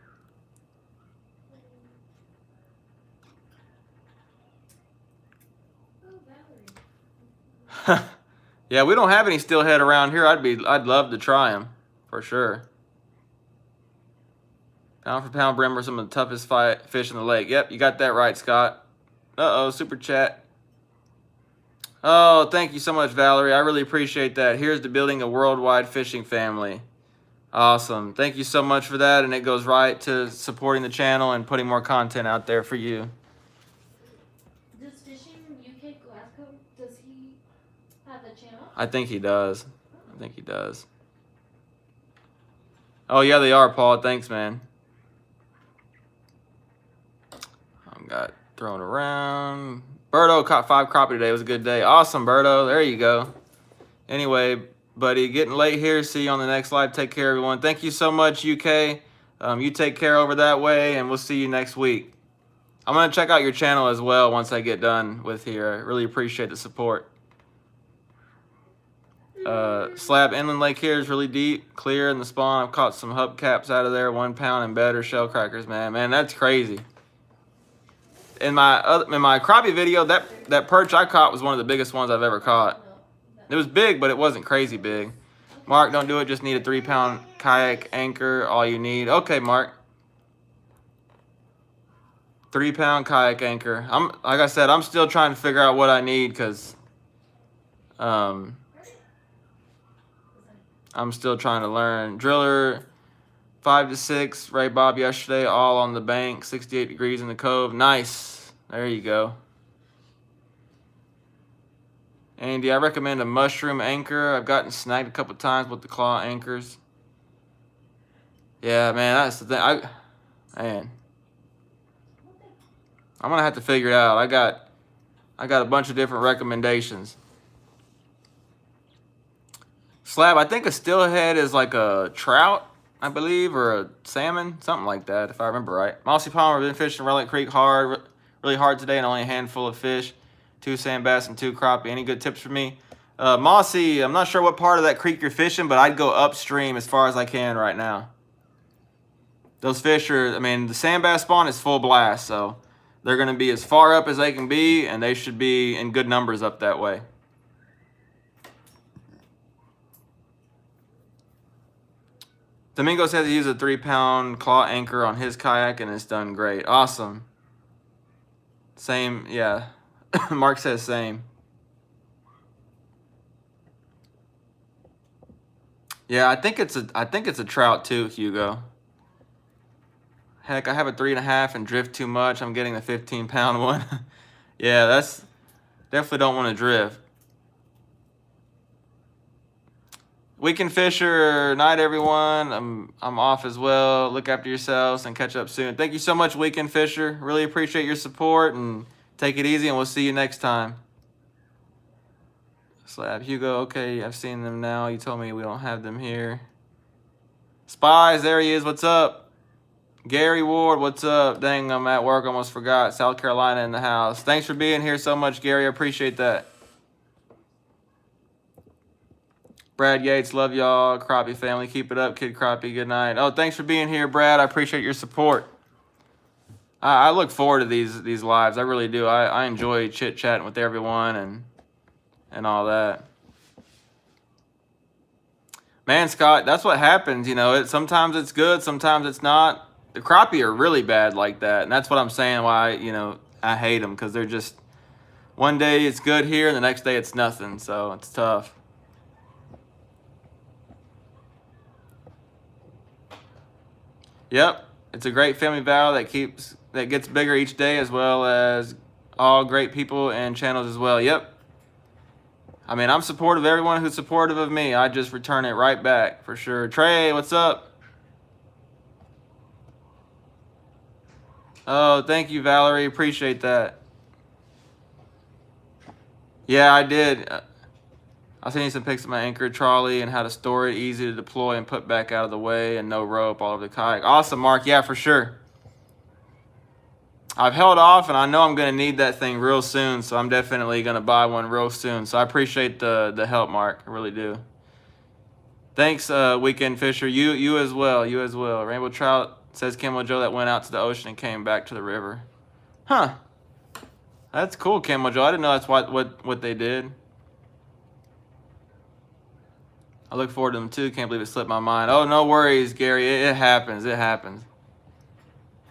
Yeah, we don't have any steelhead around here. I'd love to try them for sure. Pound for pound, brim are some of the toughest fish in the lake. Yep, you got that right, Scott. Uh-oh, super chat. Oh, thank you so much, Valerie. I really appreciate that. Here's to building a worldwide fishing family. Awesome. Thank you so much for that, and it goes right to supporting the channel and putting more content out there for you. Does Fishing UK Glasgow, does he have a channel? I think he does. I think he does. Oh, yeah, they are, Paul. Thanks, man. Got thrown around. Berto caught 5 crappie today. It was a good day. Awesome, Berto. There you go. Anyway, buddy, getting late here. See you on the next live. Take care, everyone. Thank you so much, UK. You take care over that way, and we'll see you next week. I'm going to check out your channel as well once I get done with here. I really appreciate the support. Slab Inland Lake here is really deep, clear in the spawn. I've caught some hubcaps out of there, 1 pound and better shell crackers, man. Man, that's crazy. In my crappie video, that perch I caught was one of the biggest ones I've ever caught. It was big, but it wasn't crazy big. Mark, don't do it. Just need a 3-pound kayak anchor. All you need. Okay, Mark. 3-pound kayak anchor. Like I said, I'm still trying to figure out what I need because I'm still trying to learn. Driller 5 to 6, Ray Bob yesterday, all on the bank, 68 degrees in the cove. Nice. There you go. Andy, I recommend a mushroom anchor. I've gotten snagged a couple times with the claw anchors. Yeah, man, that's the thing. Man, I'm gonna have to figure it out. I got a bunch of different recommendations. Slab, I think a steelhead is like a trout, I believe, or a salmon, something like that, if I remember right. Mossy Palmer, been fishing Relic Creek really hard today, and only a handful of fish. 2 sand bass and 2 crappie. Any good tips for me? Mossy, I'm not sure what part of that creek you're fishing, but I'd go upstream as far as I can right now. Those fish are, I mean, the sand bass spawn is full blast, so they're going to be as far up as they can be, and they should be in good numbers up that way. Domingo says he used a 3-pound claw anchor on his kayak, and it's done great. Awesome. Same, yeah. Mark says same. Yeah, I think it's a trout too, Hugo. Heck, I have a 3.5 and drift too much. I'm getting the 15-pound one. Yeah, that's definitely don't want to drift. Weekend Fisher, night everyone. I'm off as well. Look after yourselves and catch up soon. Thank you so much, Weekend Fisher. Really appreciate your support, and take it easy, and we'll see you next time. Slab Hugo, okay, I've seen them now. You told me we don't have them here. Spies, there he is. What's up? Gary Ward, what's up? Dang, I'm at work, almost forgot. South Carolina in the house. Thanks for being here so much, Gary. I appreciate that. Brad Yates, love y'all. Crappie family, keep it up. Kid Crappie, good night. Oh, thanks for being here, Brad. I appreciate your support. I look forward to these lives. I really do. I enjoy chit-chatting with everyone and all that. Man, Scott, that's what happens. You know, sometimes it's good, sometimes it's not. The crappie are really bad like that, and that's what I'm saying why, you know, I hate them, because they're just, one day it's good here, and the next day it's nothing, so it's tough. Yep, it's a great family vow that that gets bigger each day, as well as all great people and channels as well. Yep. I mean, I'm supportive of everyone who's supportive of me. I just return it right back for sure. Trey, what's up? Oh, thank you, Valerie. Appreciate that. Yeah, I did. I'll send you some pics of my anchor trolley and how to store it, easy to deploy and put back out of the way, and no rope all over the kayak. Awesome, Mark. Yeah, for sure. I've held off, and I know I'm going to need that thing real soon, so I'm definitely going to buy one real soon. So I appreciate the help, Mark. I really do. Thanks, Weekend Fisher. You as well. You as well. Rainbow Trout, says Kimbo Joe, that went out to the ocean and came back to the river. Huh. That's cool, Kimbo Joe. I didn't know that's what they did. I look forward to them too. Can't believe it slipped my mind. Oh, no worries, Gary. It happens. It happens.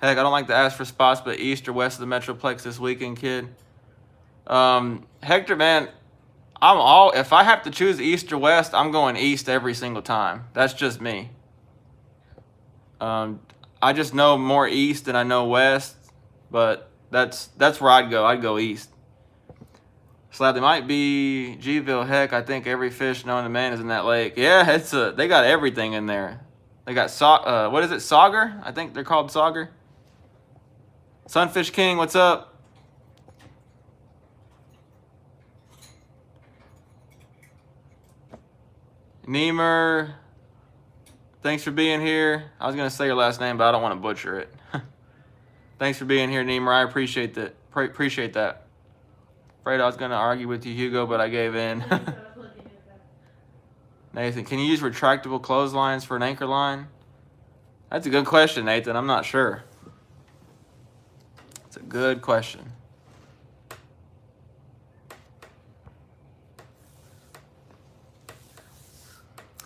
Heck, I don't like to ask for spots, but east or west of the Metroplex this weekend, kid. Hector, man, if I have to choose east or west, I'm going east every single time. That's just me. I just know more east than I know west, but that's where I'd go. I'd go east. Slab, they might be Gville. Heck, I think every fish known to man is in that lake. Yeah, they got everything in there. They got what is it? Sauger? I think they're called sauger. Sunfish King, what's up? Neemer, thanks for being here. I was gonna say your last name, but I don't want to butcher it. Thanks for being here, Neemer. I appreciate that. Appreciate that. Afraid I was gonna argue with you, Hugo, but I gave in. Nathan, can you use retractable clotheslines for an anchor line? That's a good question, Nathan. I'm not sure. It's a good question.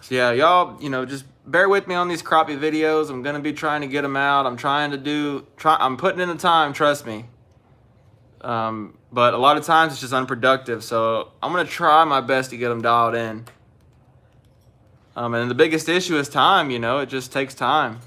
So yeah, y'all, just bear with me on these crappie videos. I'm gonna be trying to get them out. I'm I'm putting in the time, trust me. But a lot of times it's just unproductive. So I'm gonna try my best to get them dialed in. And the biggest issue is time. It just takes time.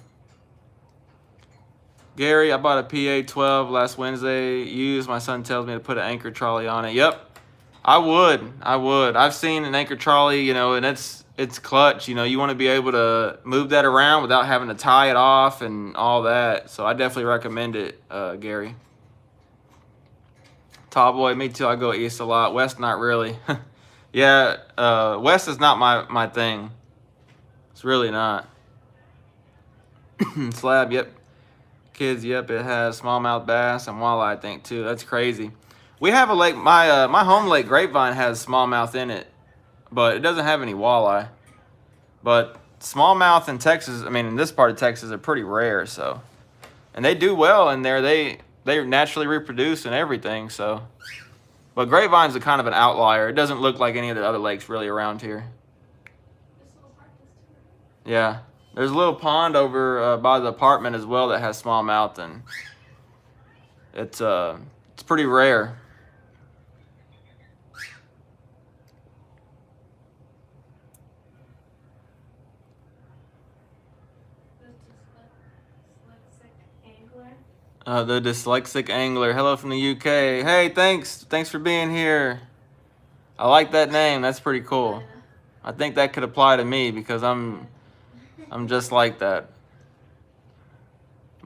Gary, I bought a PA-12 last Wednesday. Used. My son tells me to put an anchor trolley on it. Yep, I would. I've seen an anchor trolley, and it's clutch. You want to be able to move that around without having to tie it off and all that. So I definitely recommend it, Gary. Tall boy, me too. I go east a lot. West, not really. Yeah, west is not my thing. It's really not. Slab, yep. Kids, yep, it has smallmouth bass and walleye, I think, too. That's crazy. We have a lake, my home lake, Grapevine, has smallmouth in it, but it doesn't have any walleye. But smallmouth in Texas, in this part of Texas, are pretty rare, so. And they do well in there. They naturally reproduce and everything, so. But Grapevine's a kind of an outlier. It doesn't look like any of the other lakes really around here. Yeah. There's a little pond over by the apartment as well that has smallmouth, and it's pretty rare. The dyslexic angler. Hello from the UK. Hey, thanks for being here. I like that name. That's pretty cool. I think that could apply to me because I'm just like that.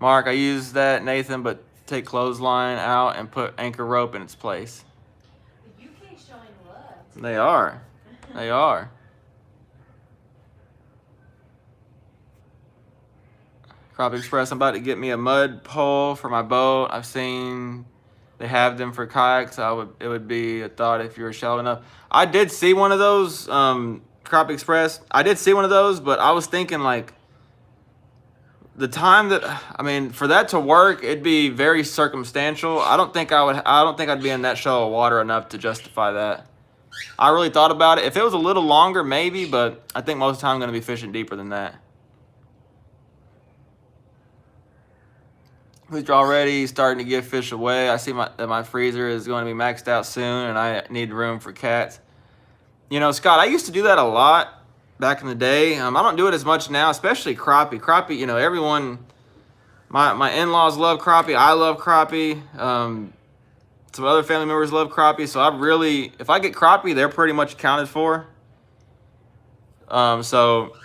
Mark, I use that, Nathan, but take clothesline out and put anchor rope in its place. The UK showing love. They are. They are. Crappie Express, I'm about to get me a mud pole for my boat. I've seen they have them for kayaks. It would be a thought if you were shallow enough. I did see one of those, Crappie Express. I did see one of those, but I was thinking like the time that for that to work, it'd be very circumstantial. I don't think I'd be in that shallow water enough to justify that. I really thought about it. If it was a little longer, maybe, but I think most of the time I'm going to be fishing deeper than that. Who's already starting to give fish away. I see that my freezer is going to be maxed out soon, and I need room for cats. Scott, I used to do that a lot back in the day. I don't do it as much now, especially crappie. Crappie, everyone My in-laws love crappie. I love crappie. Some other family members love crappie. So if I get crappie, they're pretty much accounted for. So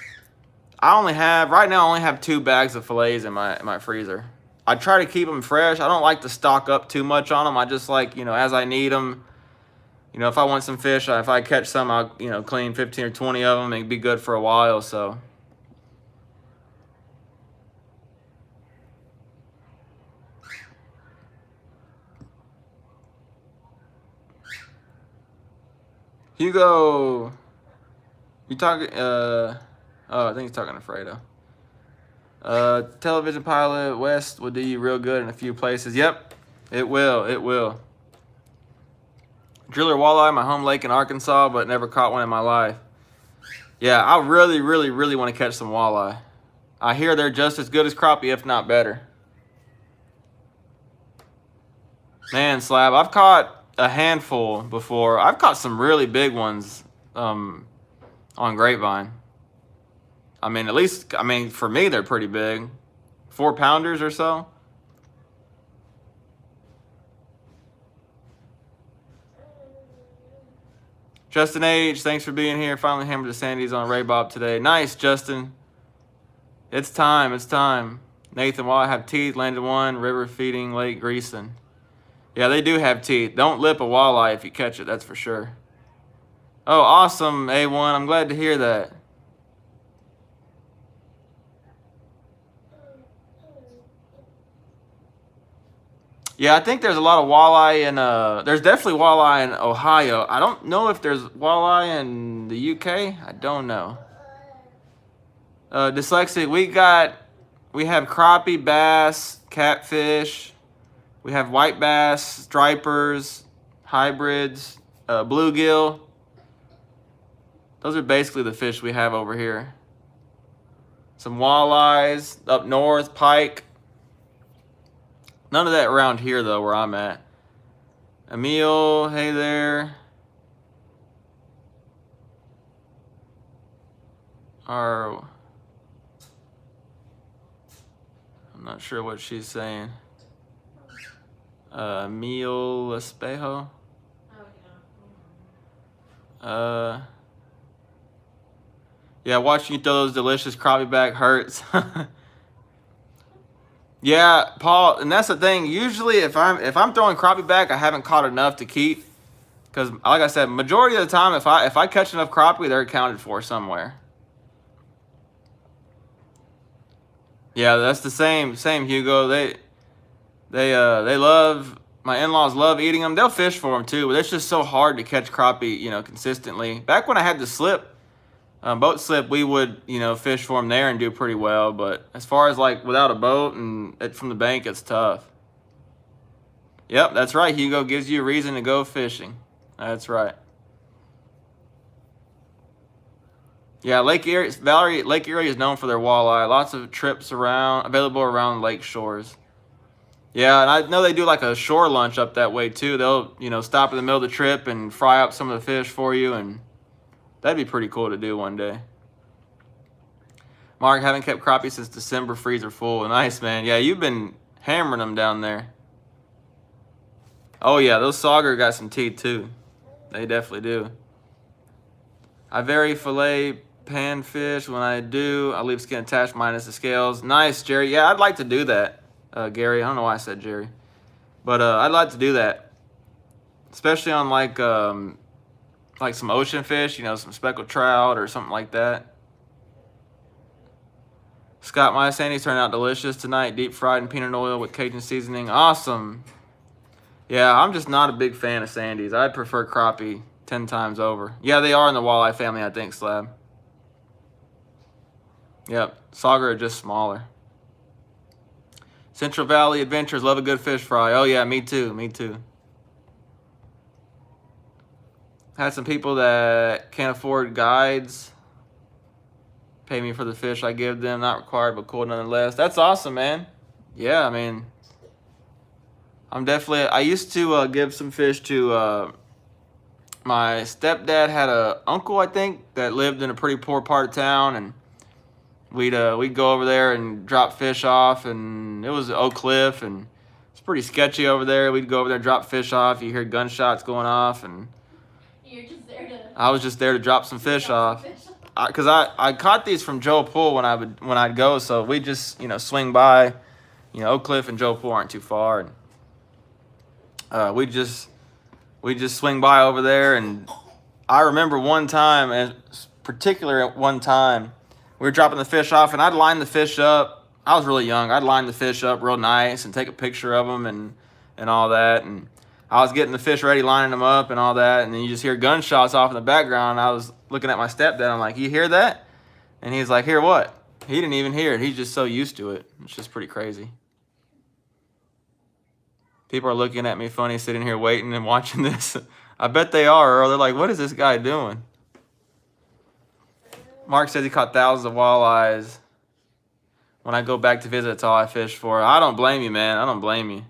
right now I only have 2 bags of fillets in my freezer. I try to keep them fresh. I don't like to stock up too much on them. I just like, as I need them. If I want some fish, if I catch some, I'll, clean 15 or 20 of them and be good for a while, so. Hugo, you talking, oh, I think he's talking to Fredo. Television pilot, West will do you real good in a few places. Yep, it will. Driller walleye, my home lake in Arkansas, but never caught one in my life. Yeah, I really want to catch some walleye. I hear they're just as good as crappie, if not better. Man, Slab, I've caught a handful before. I've caught some really big ones on Grapevine. For me, they're pretty big. 4-pounders or so. Justin H, thanks for being here. Finally hammered the Sandies on Ray Bob today. Nice, Justin. It's time. Nathan, while I have teeth, landed one, river feeding, lake greasing. Yeah, they do have teeth. Don't lip a walleye if you catch it, that's for sure. Oh, awesome, A1. I'm glad to hear that. Yeah, I think there's a lot of walleye in, there's definitely walleye in Ohio. I don't know if there's walleye in the UK. I don't know. Dyslexic, we have crappie, bass, catfish. We have white bass, stripers, hybrids, bluegill. Those are basically the fish we have over here. Some walleyes up north, pike. None of that around here, though, where I'm at. Emil, hey there. I'm not sure what she's saying. Emil Espejo. Yeah, watching you throw those delicious crappie back hurts. Yeah, Paul, and that's the thing. Usually, if I'm throwing crappie back, I haven't caught enough to keep. Because, like I said, majority of the time, if I catch enough crappie, they're accounted for somewhere. Yeah, that's the same, Hugo. They love, my in-laws love eating them. They'll fish for them too, but it's just so hard to catch crappie, consistently. Back when I had the slip, boat slip, we would, fish for them there and do pretty well. But as far as like without a boat and from the bank, it's tough. Yep, that's right, Hugo. Gives you a reason to go fishing. That's right. Yeah, Lake Erie is known for their walleye. Lots of trips available around lake shores. Yeah, and I know they do like a shore lunch up that way too. They'll, stop in the middle of the trip and fry up some of the fish for you, and that'd be pretty cool to do one day. Mark, haven't kept crappie since December, freezer full. Nice, man. Yeah, you've been hammering them down there. Oh yeah, those sauger got some teeth too. They definitely do. I vary fillet panfish. When I do, I leave skin attached minus the scales. Nice, Jerry. Yeah, I'd like to do that. Gary, I don't know why I said Jerry, but I'd like to do that, especially on like some ocean fish, some speckled trout or something like that. Scott, my sandies turned out delicious tonight, deep fried in peanut oil with Cajun seasoning. Awesome. Yeah, I'm just not a big fan of sandies. I prefer crappie 10 times over. Yeah, they are in the walleye family, I think, Slab. Yep, sauger are just smaller. Central Valley Adventures, love a good fish fry. Oh yeah, me too. Had some people that can't afford guides pay me for the fish I give them. Not required, but cool nonetheless. That's awesome, man. Yeah, I used to give some fish to, my stepdad had a uncle, I think, that lived in a pretty poor part of town, and we'd go over there and drop fish off, and it was Oak Cliff, and it's pretty sketchy over there. We'd go over there, drop fish off. You hear gunshots going off, and You're just there to. I was just there to drop some fish off. Because I caught these from Joe Pool when I'd go, so we just swing by, Oak Cliff and Joe Pool aren't too far, and we just swing by over there. And I remember one time, and particular at one time, we were dropping the fish off, and I'd line the fish up. I was really young. I'd line the fish up real nice and take a picture of them and all that, and I was getting the fish ready, lining them up and all that, and then you just hear gunshots off in the background. I was looking at my stepdad. I'm like, "You hear that?" And he's like, "Hear what?" He didn't even hear it. He's just so used to it. It's just pretty crazy. People are looking at me funny sitting here waiting and watching this. I bet they are, or they're like, "What is this guy doing?" Mark says he caught thousands of walleyes. When I go back to visit, that's all I fish for. I don't blame you, man. I don't blame you.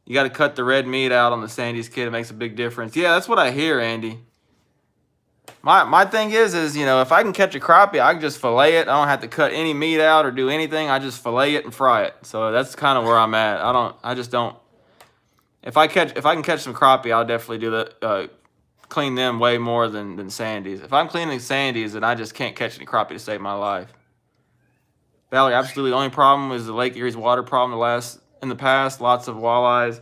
You got to cut the red meat out on the Sandy's Kid. It makes a big difference. Yeah, that's what I hear, Andy. My thing is if I can catch a crappie, I can just fillet it. I don't have to cut any meat out or do anything. I just fillet it and fry it. So that's kind of where I'm at. I just don't. If I can catch some crappie, I'll definitely do that. Clean them way more than Sandy's. If I'm cleaning Sandy's, then I just can't catch any crappie to save my life. Valerie, absolutely. The only problem is the Lake Erie's water problem. In the past, lots of walleyes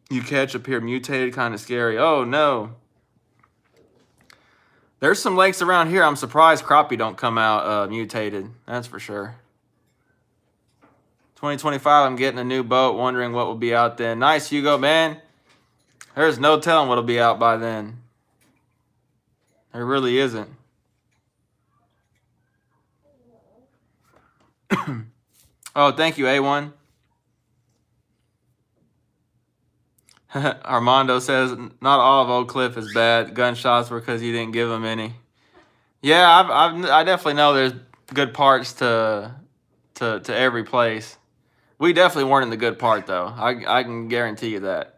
you catch appear mutated, kind of scary. Oh no. There's some lakes around here. I'm surprised crappie don't come out mutated. That's for sure. 2025, I'm getting a new boat, wondering what will be out then. Nice, Hugo, man. There's no telling what'll be out by then. There really isn't. Oh, thank you, A1. Armando says, not all of Oak Cliff is bad. Gunshots were because you didn't give them any. Yeah, I definitely know there's good parts to every place. We definitely weren't in the good part, though. I can guarantee you that.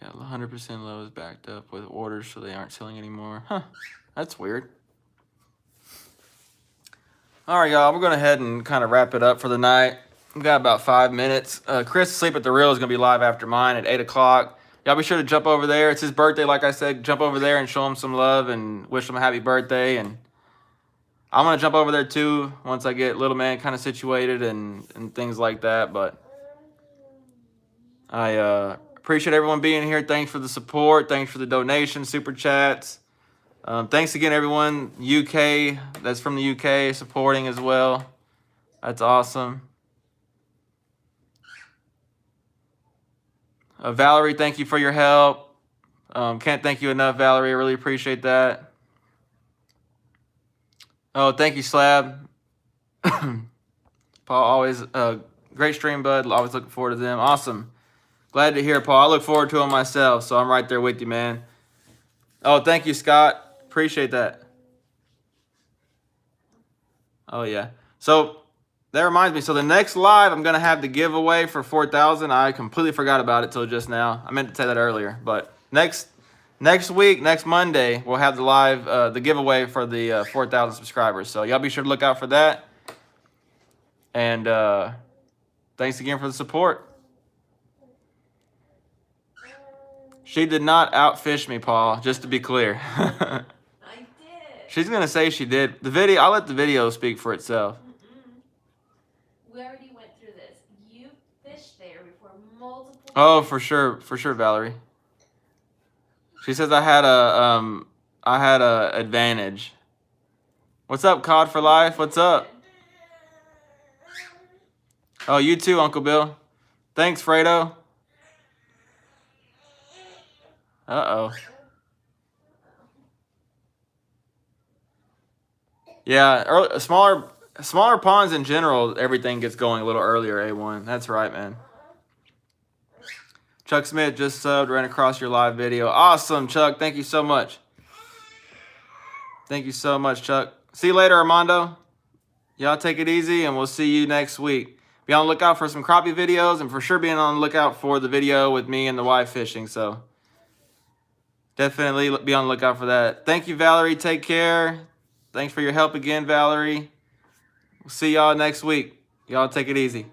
Yeah, 100% low is backed up with orders, so they aren't selling anymore. Huh, that's weird. All right, y'all, we're going to head and kind of wrap it up for the night. We've got about 5 minutes. Chris Sleep at the Reel is going to be live after mine at 8 o'clock. Y'all be sure to jump over there. It's his birthday, like I said. Jump over there and show him some love and wish him a happy birthday. And I'm going to jump over there, too, once I get Little Man kind of situated and things like that. But I appreciate everyone being here. Thanks for the support. Thanks for the donations, super chats. Thanks again, everyone. UK, that's from the UK, supporting as well. That's awesome. Valerie, thank you for your help. Can't thank you enough, Valerie. I really appreciate that. Oh, thank you, Slab. Paul, always great stream, bud. Always looking forward to them. Awesome. Glad to hear, Paul. I look forward to them myself, so I'm right there with you, man. Oh, thank you, Scott. Appreciate that. Oh, yeah. So that reminds me. So the next live, I'm going to have the giveaway for 4,000. I completely forgot about it till just now. I meant to say that earlier. But next week, next Monday, we'll have the live, the giveaway for the 4,000 subscribers. So y'all be sure to look out for that. And thanks again for the support. She did not outfish me, Paul, just to be clear. I did. She's going to say she did. I'll let the video speak for itself. We already went through this. You fished there before multiple times. Oh, for sure, Valerie. She says I had a advantage. What's up, Cod for Life? What's up? Oh, you too, Uncle Bill. Thanks, Fredo. Uh-oh. Yeah, smaller ponds in general, everything gets going a little earlier, A1. That's right, man. Chuck Smith just subbed, ran across your live video. Awesome, Chuck. Thank you so much. Thank you so much, Chuck. See you later, Armando. Y'all take it easy, and we'll see you next week. Be on the lookout for some crappie videos, and for sure being on the lookout for the video with me and the wife fishing. So definitely be on the lookout for that. Thank you, Valerie. Take care. Thanks for your help again, Valerie. We'll see y'all next week. Y'all take it easy.